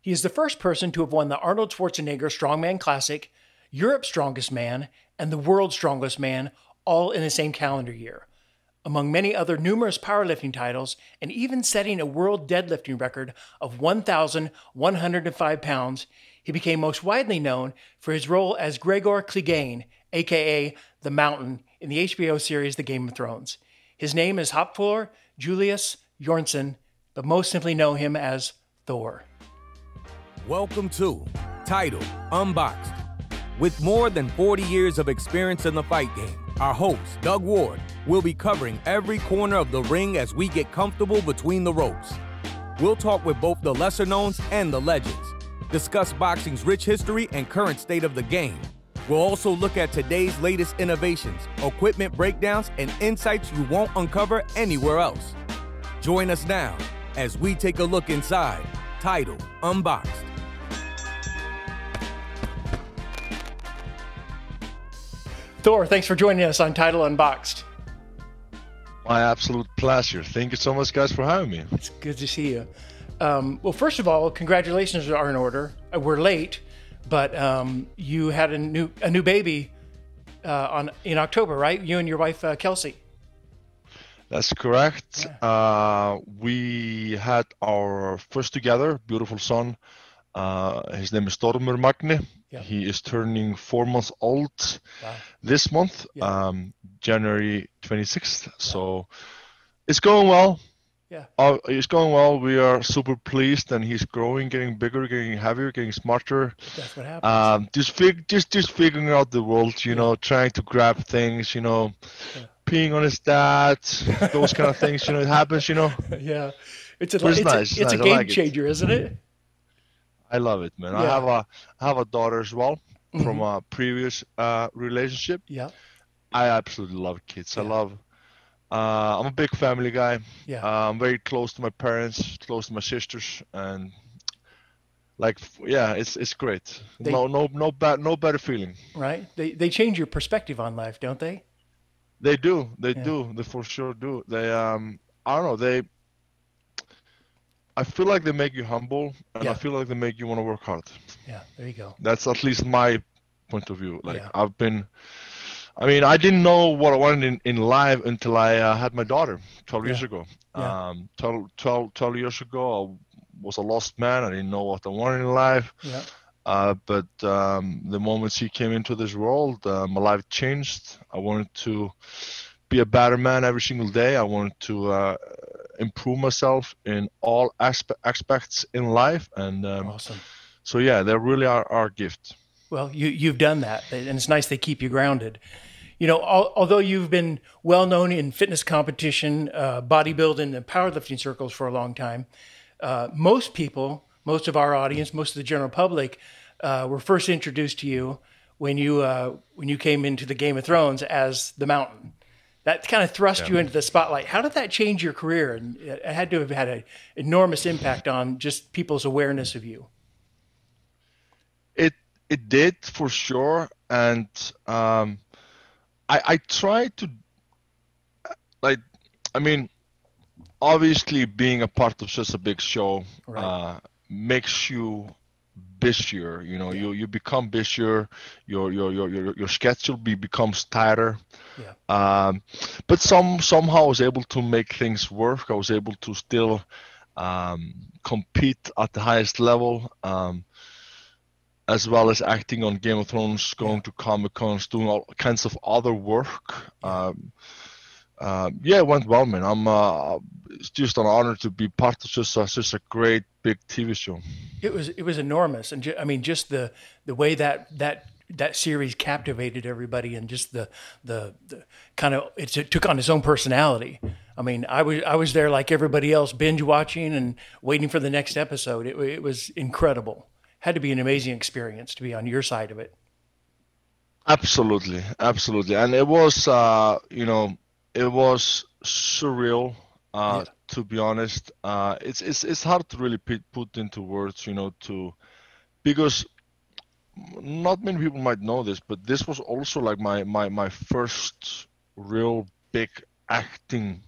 He is the first person to have won the Arnold Schwarzenegger Strongman Classic, Europe's Strongest Man, and the World's Strongest Man, all in the same calendar year. Among many other numerous powerlifting titles, and even setting a world deadlifting record of 1,105 pounds, he became most widely known for his role as Gregor Clegane, aka The Mountain, in the HBO series The Game of Thrones. His name is Hafþór Júlíus Björnsson, but most simply know him as Thor. Welcome to Titled Unboxed. With more than 40 years of experience in the fight game, our host, Doug Ward, will be covering every corner of the ring as we get comfortable between the ropes. We'll talk with both the lesser knowns and the legends, discuss boxing's rich history and current state of the game. We'll also look at today's latest innovations, equipment breakdowns, and insights you won't uncover anywhere else. Join us now as we take a look inside Titled Unboxed. Thor, thanks for joining us on Title Unboxed. My absolute pleasure. Thank you so much, guys, for having me. It's good to see you. Well, first of all, congratulations are in order. We're late, but you had a new baby in October, right? You and your wife, Kelsey. That's correct. Yeah. We had our first together, beautiful son. His name is Stormur Magni. Yeah. He is turning 4 months old this month, January 26th. So it's going well. Yeah. It's going well. We are super pleased, and he's growing, getting bigger, getting heavier, getting smarter. That's what happens. Just figuring out the world, you know, trying to grab things, peeing on his dad, those kind of things. It happens, Yeah. It's a nice. game changer, isn't it? I love it, man. Yeah. I have a daughter as well from a previous relationship. Yeah. I absolutely love kids. Yeah. I'm a big family guy. Yeah. I'm very close to my parents, close to my sisters, and it's great. No better feeling. Right. They change your perspective on life, don't they? They do. They for sure do. They I don't know. I feel like they make you humble, and I feel like they make you want to work hard. Yeah, there you go. That's at least my point of view. I didn't know what I wanted in life until I had my daughter 12 years ago. Yeah. 12 years ago, I was a lost man. I didn't know what I wanted in life. Yeah. But the moment she came into this world, my life changed. I wanted to be a better man every single day. I wanted to improve myself in all aspects in life, and Awesome. So they really are our gift. Well, you've done that, and it's nice they keep you grounded. Although you've been well known in fitness competition, bodybuilding, and powerlifting circles for a long time, most of our audience, most of the general public, were first introduced to you when you came into the Game of Thrones as the Mountain. That kind of thrust you into the spotlight. How did that change your career? And it had to have had an enormous impact on just people's awareness of you. It did, for sure. And I tried to, obviously being a part of such a big show makes you busier. You become busier. Your schedule becomes tighter. Yeah. But somehow I was able to make things work. I was able to still compete at the highest level, as well as acting on Game of Thrones, going to Comic-Cons, doing all kinds of other work. It went well, man. It's just an honor to be part of such a great big TV show. It was enormous, and just the way that series captivated everybody, and just the kind of it took on its own personality. I was there like everybody else, binge watching and waiting for the next episode. It was incredible. Had to be an amazing experience to be on your side of it. Absolutely, and it was it was surreal. To be honest, it's hard to really put into words, because not many people might know this, but this was also like my first real big acting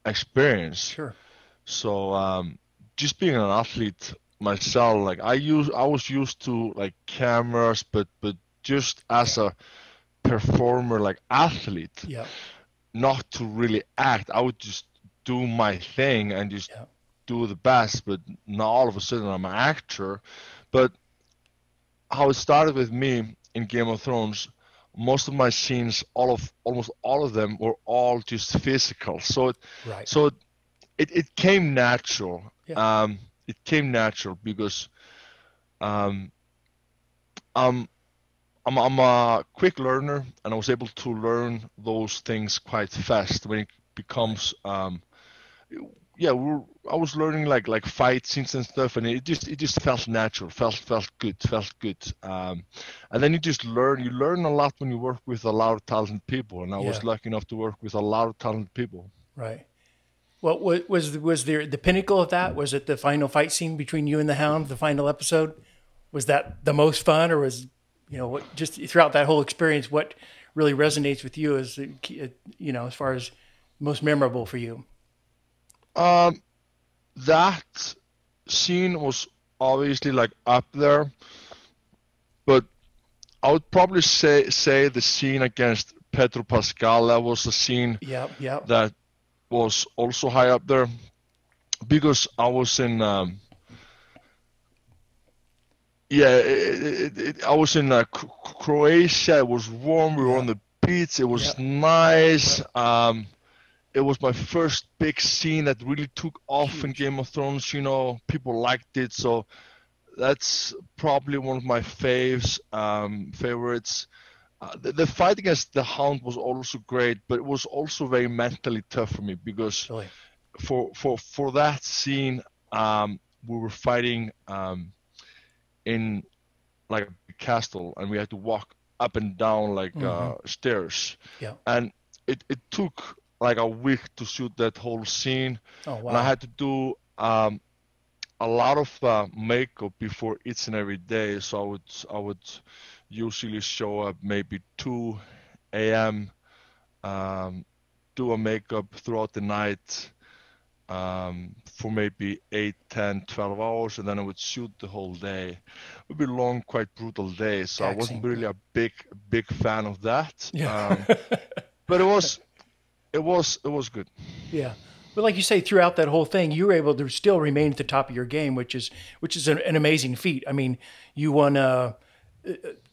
experience. Sure. So just being an athlete myself, like I was used to like cameras, but just as a performer, like athlete, not to really act. I would just do my thing and just do the best, but now all of a sudden I'm an actor. But how it started with me in Game of Thrones, most of my scenes, almost all of them were all just physical. So it came natural. It came natural because I'm a quick learner, and I was able to learn those things quite fast when it becomes I was learning like fight scenes and stuff, and it just felt natural, felt good. And then you learn a lot when you work with a lot of talented people, and I was lucky enough to work with a lot of talented people. Right. Well, was there the pinnacle of that? Was it the final fight scene between you and the Hound, the final episode? Was that the most fun, or was, what, just throughout that whole experience, what really resonates with you as, as far as most memorable for you? That scene was obviously like up there, but I would probably say the scene against Pedro Pascal, that was a scene that was also high up there, because I was in I was in Croatia. It was warm. We were on the beach. It was nice. It was my first big scene that really took off in Game of Thrones. People liked it, so that's probably one of my favorites. The fight against the Hound was also great, but it was also very mentally tough for me, because for that scene, we were fighting in like a castle, and we had to walk up and down like stairs, and it took like a week to shoot that whole scene. And I had to do a lot of makeup before each and every day, so I would usually show up maybe 2 a.m., do a makeup throughout the night for maybe 8, 10, 12 hours, and then I would shoot the whole day. It would be long, quite brutal days, so I wasn't really a big fan of that. But it was good. Yeah. But like you say, throughout that whole thing, you were able to still remain at the top of your game, which is an amazing feat. I mean, you won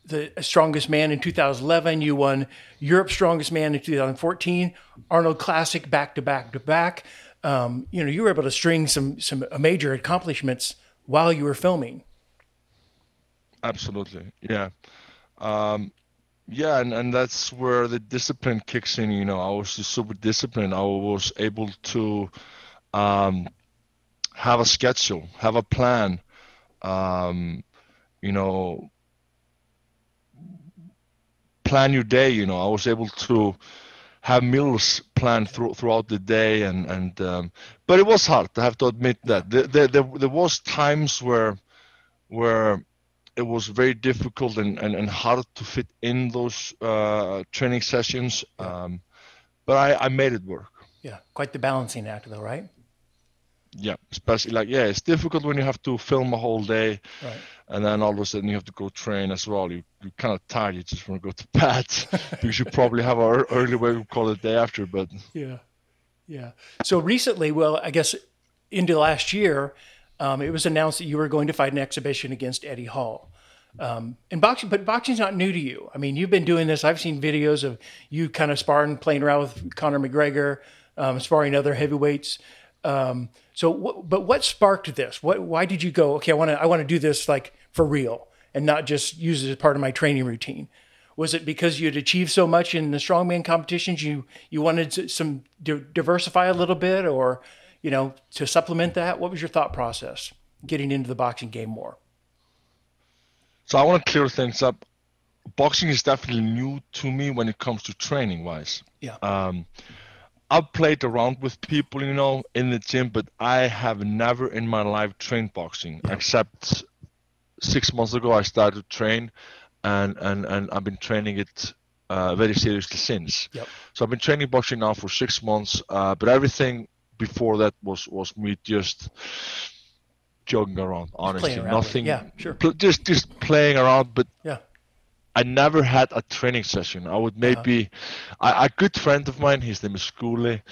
the Strongest Man in 2011. You won Europe's Strongest Man in 2014. Arnold Classic back to back. You were able to string some major accomplishments while you were filming. Absolutely, yeah. And that's where the discipline kicks in. I was just super disciplined. I was able to have a schedule, have a plan, plan your day. I was able to have meals planned throughout the day, but it was hard. I have to admit that there was times where it was very difficult and hard to fit in those training sessions, but I made it work. Yeah, quite the balancing act, though, right? Yeah, especially it's difficult when you have to film a whole day, and then all of a sudden you have to go train as well. You're kind of tired. You just want to go to bed because you probably have an early wake-up call the day after. But yeah. So recently, well, I guess into last year, it was announced that you were going to fight an exhibition against Eddie Hall. But boxing's not new to you. I mean, you've been doing this. I've seen videos of you kind of sparring, playing around with Conor McGregor, sparring other heavyweights. But what sparked this? Why did you go, okay, I want to do this like for real and not just use it as part of my training routine? Was it because you had achieved so much in the strongman competitions, you wanted to diversify a little bit, or to supplement that? What was your thought process getting into the boxing game more? So I want to clear things up. Boxing is definitely new to me when it comes to training wise. Yeah. I've played around with people, in the gym, but I have never in my life trained boxing, except 6 months ago I started to train, and I've been training it very seriously since. Yep. So I've been training boxing now for 6 months, but everything before that was me just joking around, honestly. Playing around Nothing. Yeah, sure. Just playing around, but Yeah. I never had a training session. I would maybe, a good friend of mine, his name is Skule.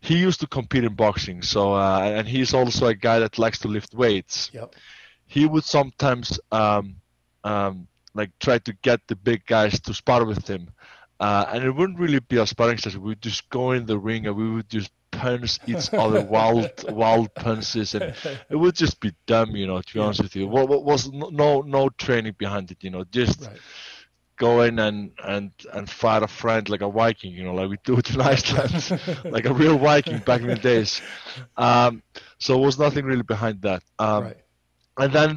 He used to compete in boxing, so and he's also a guy that likes to lift weights. Yep. He would sometimes like try to get the big guys to spar with him, and it wouldn't really be a sparring session. We'd just go in the ring and we would just punch each other wild punches, and it would just be dumb, you know. To be honest with you, what was no training behind it, you know, just. Right. Go in and fight a friend like a Viking, you know, like we do it in Iceland, like a real Viking back in the days. So it was nothing really behind that. Right. And then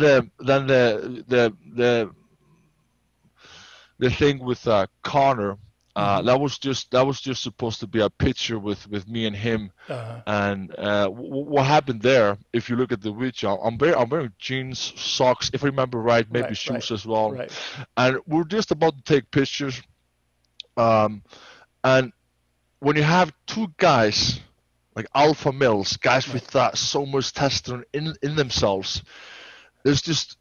the thing with Connor, that was just supposed to be a picture with me and him. And what happened there? If you look at the video, I'm wearing jeans, socks, if I remember right, maybe shoes as well. Right. And we're just about to take pictures. And when you have two guys like alpha males, guys with so much testosterone in themselves, there's just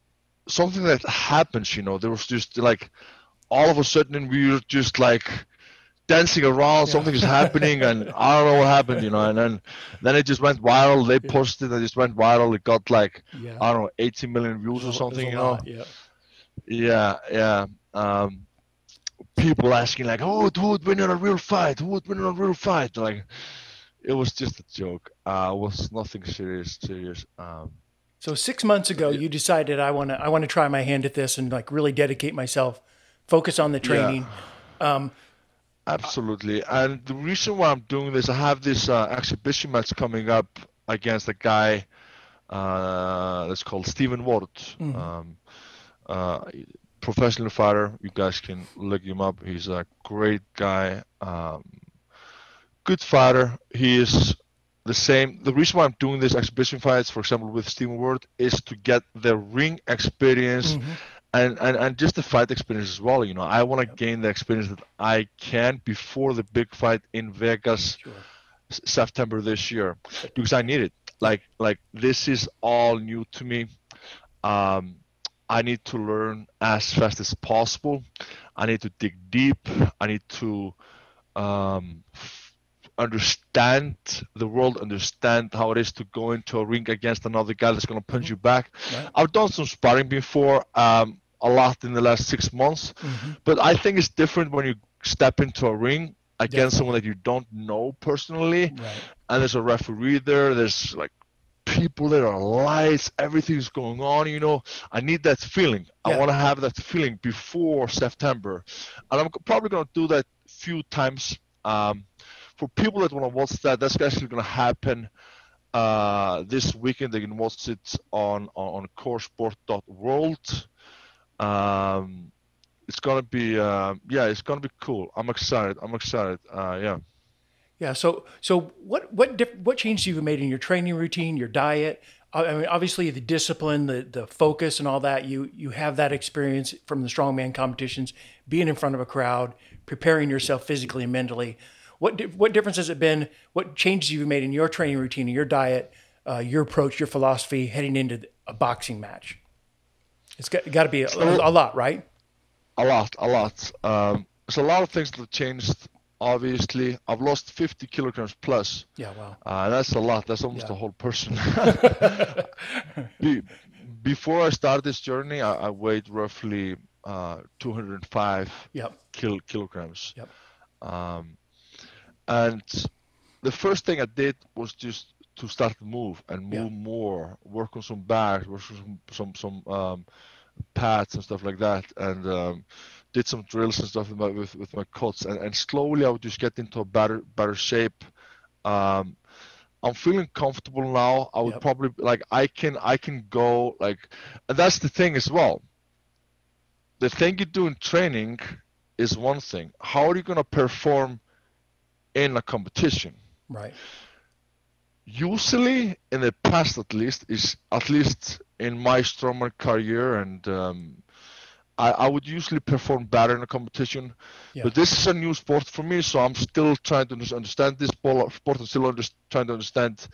something that happens. You know, there was just like. All of a sudden we were just like dancing around, something is happening, and I don't know what happened, you know, and then it just went viral. They posted and it just went viral. It got like, I don't know, 80 million views or something, you know. Yeah. People asking like, who would win in a real fight? Who would win in a real fight? Like, it was just a joke. It was nothing serious. So 6 months ago, you decided I want to try my hand at this and like really dedicate myself. Focus on the training. Absolutely. And the reason why I'm doing this, I have this exhibition match coming up against a guy that's called Stephen Ward. Professional fighter. You guys can look him up. He's a great guy. Good fighter. He is the same. The reason why I'm doing this exhibition fights, for example, with Stephen Ward, is to get the ring experience. And just the fight experience as well, you know. I want to gain the experience that I can before the big fight in Vegas, September this year, because I need it. Like this is all new to me. I need to learn as fast as possible. I need to dig deep. I need to understand the world, understand how it is to go into a ring against another guy that's going to punch you back. I've done some sparring before. A lot in the last 6 months, but I think it's different when you step into a ring against someone that you don't know personally, and there's a referee there, there's like people there, are lights, everything's going on, you know. I need that feeling. I want to have that feeling before September, and I'm probably going to do that a few times. For people that want to watch that, that's actually going to happen this weekend. They can watch it on coresport.world. It's gonna be it's gonna be cool. I'm excited. So what changes you've made in your training routine, your diet? I mean, obviously the discipline, the focus, and all that. You have that experience from the strongman competitions, being in front of a crowd, preparing yourself physically and mentally. What difference has it been? What changes you've made in your training routine, in your diet, your approach, your philosophy heading into a boxing match? It's got to be a lot, right? A lot. There's a lot of things that have changed. Obviously, I've lost 50 kilograms plus. Yeah, wow. That's a lot. That's almost a whole person. Before I started this journey, I weighed roughly 205 kilograms. And the first thing I did was just to start to move more, work on some bags, work on some pads and stuff like that, and did some drills and stuff with my cuts, and slowly I would just get into a better shape. I'm feeling comfortable now. I would probably I can go and that's the thing as well. The thing you do in training is one thing. How are you going to perform in a competition? Right. Usually, in the past at least in my strongman career, and I would usually perform better in a competition. But this is a new sport for me, so I'm still trying to understand this sport. I'm still trying to understand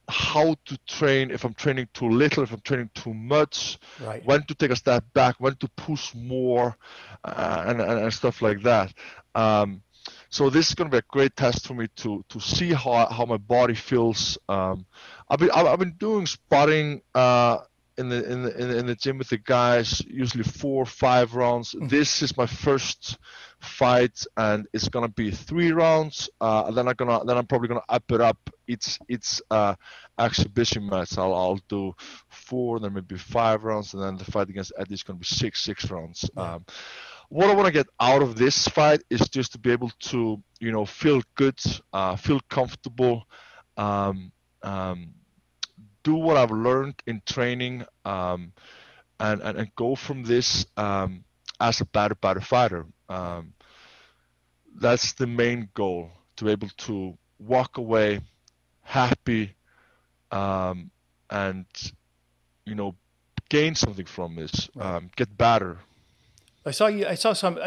how to train, if I'm training too little, if I'm training too much, Right. when to take a step back, when to push more, and stuff like that. So this is going to be a great test for me to see how my body feels. I've been doing sparring in the gym with the guys, usually 4 or 5 rounds. This is my first fight, and it's gonna be 3 rounds. And then I'm probably gonna up it up. It's exhibition match. I'll do 4, then maybe 5 rounds, and then the fight against Eddie is gonna be 6 rounds. Yeah. What I want to get out of this fight is just to be able to, feel good, feel comfortable, do what I've learned in training, and go from this as a better fighter. That's the main goal, to be able to walk away happy, and gain something from this, get better. I saw some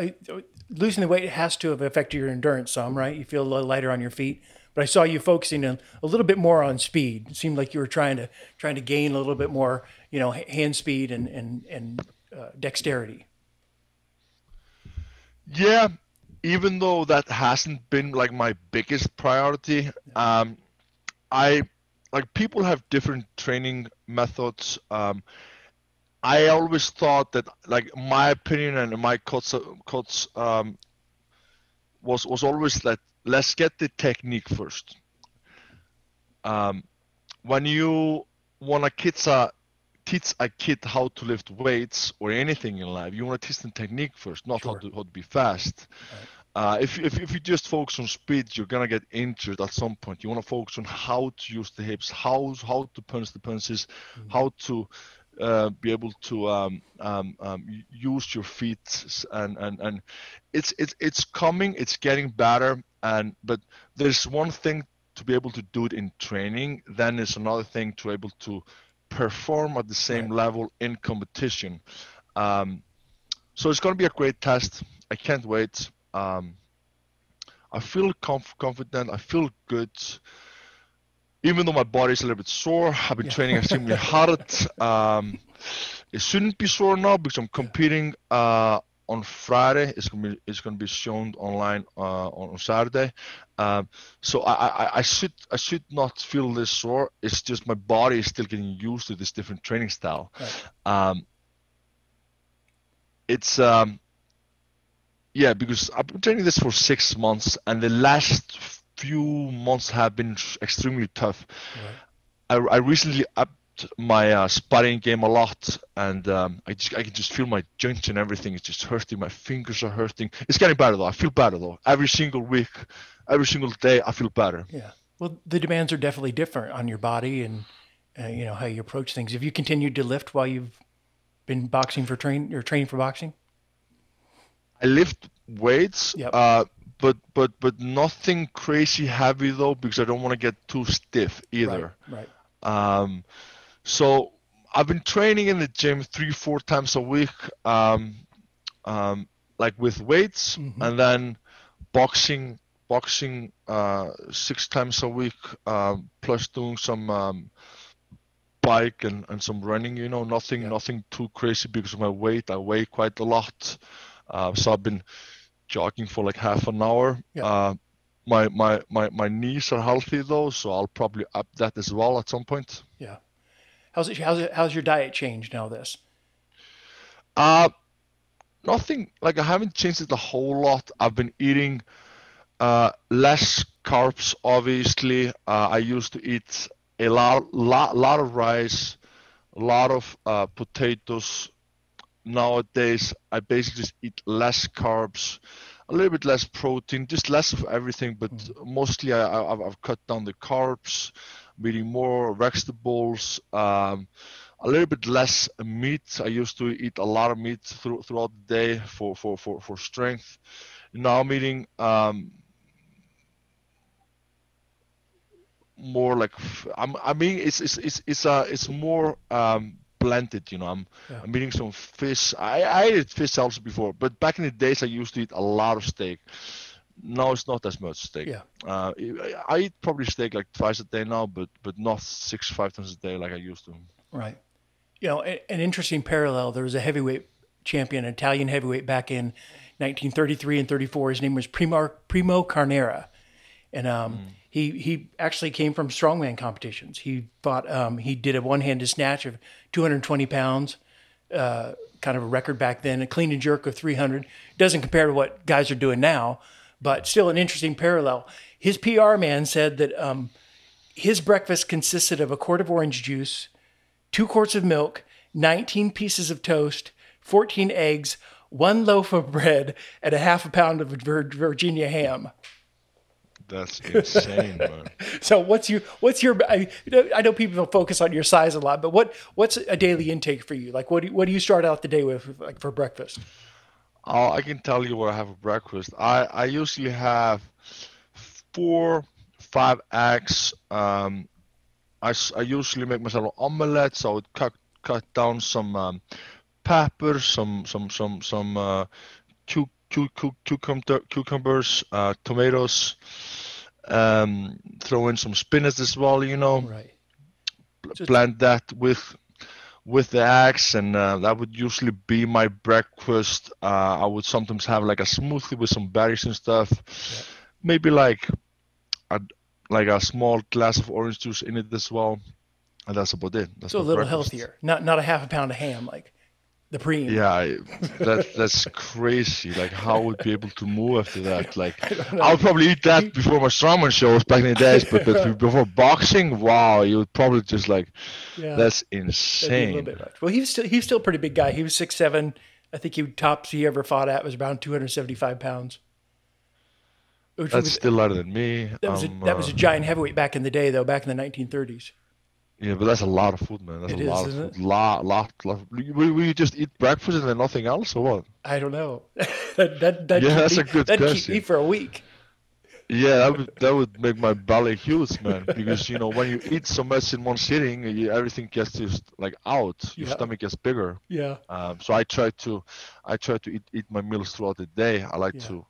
losing the weight has to have affected your endurance some, right? You feel a little lighter on your feet, but I saw you focusing a little bit more on speed. It seemed like you were trying to gain a little bit more, hand speed and dexterity. Yeah, even though that hasn't been like my biggest priority, people have different training methods. I always thought that, like, my opinion and my coach was always that let's get the technique first. When you want to teach a kid how to lift weights or anything in life, you want to teach them technique first, not how to be fast. Right. If you just focus on speed, you're gonna get injured at some point. You want to focus on how to use the hips, how to punch the punches, how to be able to use your feet, and it's coming, it's getting better, but there's one thing to be able to do it in training, then there's another thing to be able to perform at the same level in competition. So it's going to be a great test. I can't wait. I feel confident, I feel good. Even though my body's a little bit sore, I've been training extremely hard. It shouldn't be sore now because I'm competing on Friday. It's gonna be shown online on Saturday. So I should not feel this sore. It's just my body is still getting used to this different training style. Right. Because I've been training this for 6 months, and the last few months have been extremely tough. Right. I recently upped my sparring game a lot, and I can just feel my joints and everything is just hurting. My fingers are hurting. It's getting better though. I feel better though. Every single week, every single day, I feel better. Yeah. Well, the demands are definitely different on your body and how you approach things. Have you continued to lift while you've been boxing for training for boxing? I lift weights. Yep. But nothing crazy heavy though, because I don't want to get too stiff either. Right. So I've been training in the gym 3-4 times a week, like with weights, and then boxing 6 times a week, plus doing some bike and some running. Nothing too crazy because of my weight. I weigh quite a lot, so I've been jogging for like half an hour. Yeah. My knees are healthy though, so I'll probably up that as well at some point. Yeah. How's your diet changed now this? Nothing, like I haven't changed it a whole lot. I've been eating less carbs, obviously. I used to eat a lot of rice, a lot of potatoes. Nowadays, I basically just eat less carbs, a little bit less protein, just less of everything, but mostly I've cut down the carbs. I'm eating more vegetables, a little bit less meat. I used to eat a lot of meat throughout the day for strength. Now I'm eating more like it's more blended. I'm eating some fish. I ate fish also before, but back in the days I used to eat a lot of steak. now it's not as much steak. Yeah. I eat probably steak like twice a day now, but not 5 times a day like I used to. Right. You know, an interesting parallel. There was a heavyweight champion, an Italian heavyweight back in 1933 and 34. His name was Primo Carnera, and he actually came from strongman competitions. He fought. He did a one-handed snatch of 220 pounds, kind of a record back then. A clean and jerk of 300. Doesn't compare to what guys are doing now, but still an interesting parallel. His PR man said that his breakfast consisted of a quart of orange juice, 2 quarts of milk, 19 pieces of toast, 14 eggs, 1 loaf of bread, and a half a pound of Virginia ham. That's insane, man. So what's your? I know people focus on your size a lot, but what's a daily intake for you? Like what do you start out the day with, like, for breakfast? I can tell you what I have for breakfast. I usually have 4-5 eggs. I usually make myself an omelette, so I would cut down some pepper, some cucumbers, tomatoes, throw in some spinach as well, you know. Right. Blend that with the eggs, and that would usually be my breakfast. I would sometimes have like a smoothie with some berries and stuff. Yeah. Maybe like a small glass of orange juice in it as well, and that's about it. That's so a little breakfast. Healthier, not a half a pound of ham like the preem. Yeah, that's crazy. Like, how I would be able to move after that? Like, I would probably eat that before my strongman shows back in the days, but before boxing, wow, you would probably just like, that's insane. A bit much. Well, he's still a pretty big guy. He was 6'7". I think tops he ever fought at was around 275 pounds. That's still lighter than me. That was a giant heavyweight back in the day, though, back in the 1930s. Yeah, but that's a lot of food, man. That's a lot of food. Lot. Will you just eat breakfast and then nothing else, or what? I don't know. That's a good question. That'd keep me for a week. Yeah, that would make my belly huge, man. Because, you know, when you eat so much in one sitting, everything gets just like out. Your stomach gets bigger. Yeah. So I try to eat my meals throughout the day. I like to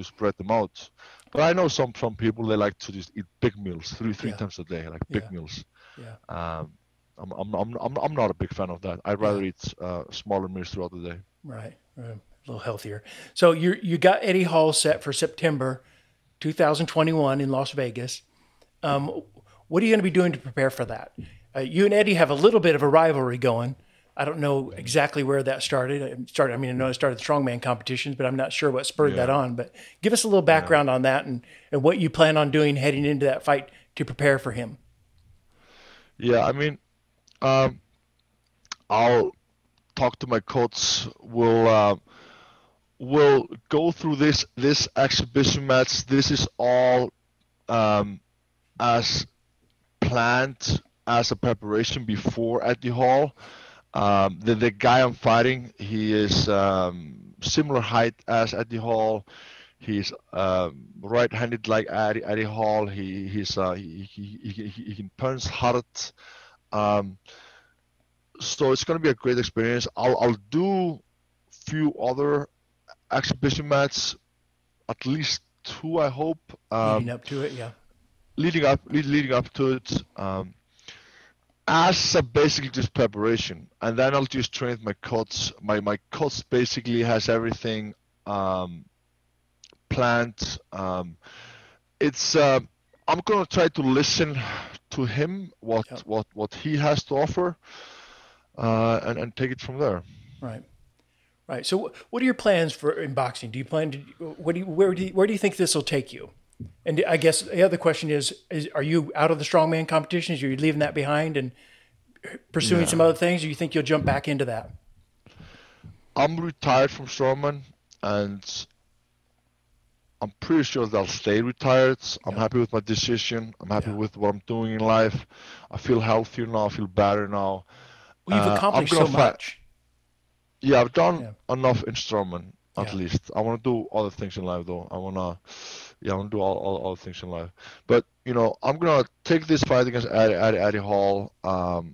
spread them out. But I know some people, they like to just eat big meals three times a day, like big meals. Yeah. I'm not a big fan of that. I'd rather eat smaller meals throughout the day. Right. A little healthier. So you got Eddie Hall set for September 2021 in Las Vegas. What are you going to be doing to prepare for that? You and Eddie have a little bit of a rivalry going. I don't know exactly where that started. I know it started the strongman competitions, but I'm not sure what spurred that on. But give us a little background on that and what you plan on doing heading into that fight to prepare for him. Yeah, I mean, I'll talk to my coach. We'll go through this exhibition match. This is all as planned as a preparation before Eddie Hall. The guy I'm fighting, he is similar height as Eddie Hall. He's right-handed like Eddie Hall. He can punch hard. So it's going to be a great experience. I'll do few other exhibition matches, at least 2, I hope. Leading up to it, yeah. Leading up to it. As a basically just preparation, and then I'll just train with my coach. My coach basically has everything planned. It's I'm gonna try to listen to him, what he has to offer, and take it from there. Right. So, what are your plans in boxing? Do you plan to where do you think this will take you? And I guess the other question is are you out of the strongman competitions? Are you leaving that behind and pursuing some other things? Or do you think you'll jump back into that? I'm retired from strongman, and I'm pretty sure that I'll stay retired. I'm happy with my decision. I'm happy with what I'm doing in life. I feel healthier now. I feel better now. Well, you've accomplished so much. Yeah, I've done enough in strongman, at least. I want to do other things in life, though. I want to do all things in life. But, you know, I'm going to take this fight against Eddie Hall, and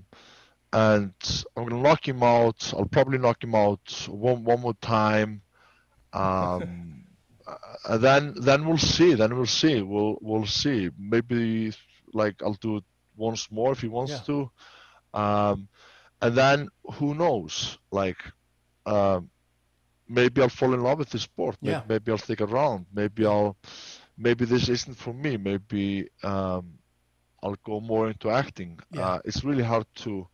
I'm going to knock him out. I'll probably knock him out one more time. then we'll see. We'll see. Maybe like I'll do it once more if he wants to. And then who knows? Like maybe I'll fall in love with the sport. Maybe I'll stick around. Maybe this isn't for me. Maybe I'll go more into acting. It's really hard to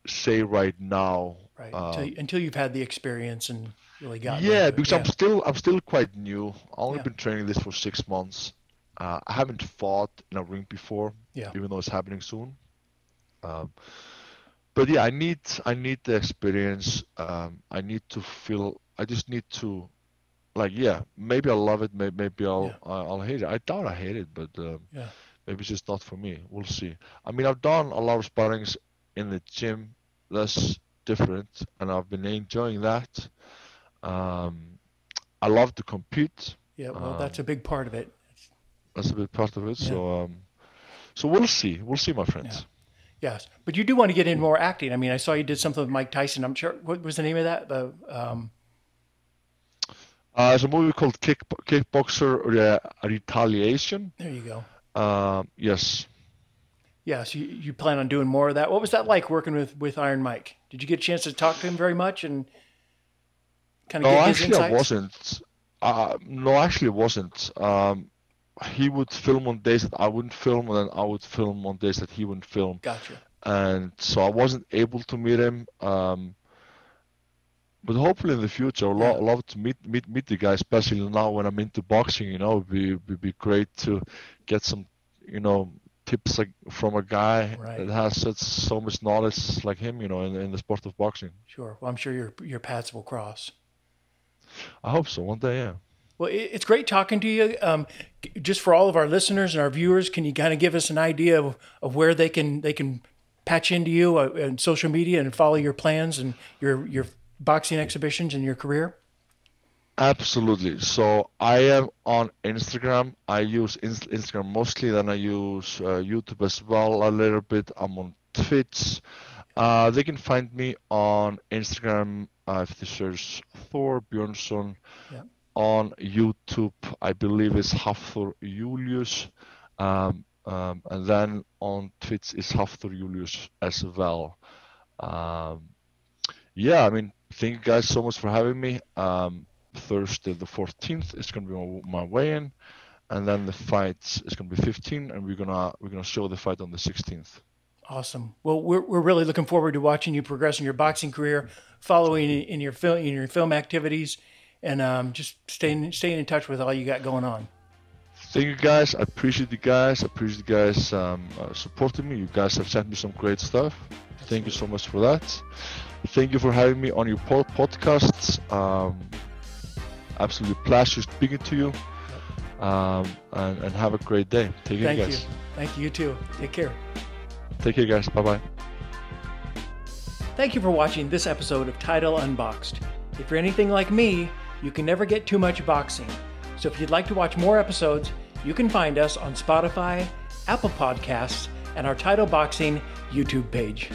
say right now. Right. Until you've had the experience and really got. Because I'm still quite new. I've only been training this for 6 months. I haven't fought in a ring before, even though it's happening soon. But I need the experience. I need to feel. I just need to, like, maybe I'll love it. Maybe I'll hate it. I doubt I hate it, but maybe it's just not for me. We'll see. I mean, I've done a lot of sparrings in the gym. That's different, and I've been enjoying that. I love to compete. Yeah, well, that's a big part of it. That's a big part of it. So we'll see. We'll see, my friends. Yes, but you do want to get in more acting. I mean, I saw you did something with Mike Tyson. I'm sure. What was the name of that? There's a movie called Kickboxer Retaliation. There you go. Yes. Yes, you plan on doing more of that. What was that like working with Iron Mike? Did you get a chance to talk to him very much and kind of get his insights? I wasn't. Actually, it wasn't. He would film on days that I wouldn't film, and then I would film on days that he wouldn't film. Gotcha. And so I wasn't able to meet him. But hopefully in the future, I'd love to meet the guy, especially now when I'm into boxing. You know, it'd be great to get some, tips from a guy that has so much knowledge like him, in the sport of boxing. Sure. Well, I'm sure your paths will cross. I hope so. One day, yeah. Well, it's great talking to you. Just for all of our listeners and our viewers, can you kind of give us an idea of where they can patch into you on social media and follow your plans and your boxing exhibitions and your career? Absolutely. So I am on Instagram. I use Instagram mostly. Then I use YouTube as well a little bit. I'm on Twitch. They can find me on Instagram if they search Hafþór Björnsson. Yeah. On YouTube, I believe it's Hafþór Júlíus. And then on Twitch is Hafþór Júlíus as well. I mean, thank you guys so much for having me. Thursday the 14th is going to be my weigh-in, and then the fight is going to be 15, and we're gonna show the fight on the 16th. Awesome. Well, we're really looking forward to watching you progress in your boxing career, following in your film activities, and just staying in touch with all you got going on. Thank you guys. I appreciate you guys. Supporting me. You guys have sent me some great stuff. Thank you so much for that. Thank you for having me on your podcasts. Absolutely pleasure speaking to you. And have a great day. Take care, guys. Thank you. You too. Take care. Take care, guys. Bye-bye. Thank you for watching this episode of Title Unboxed. If you're anything like me, you can never get too much boxing. So if you'd like to watch more episodes, you can find us on Spotify, Apple Podcasts, and our Title Boxing YouTube page.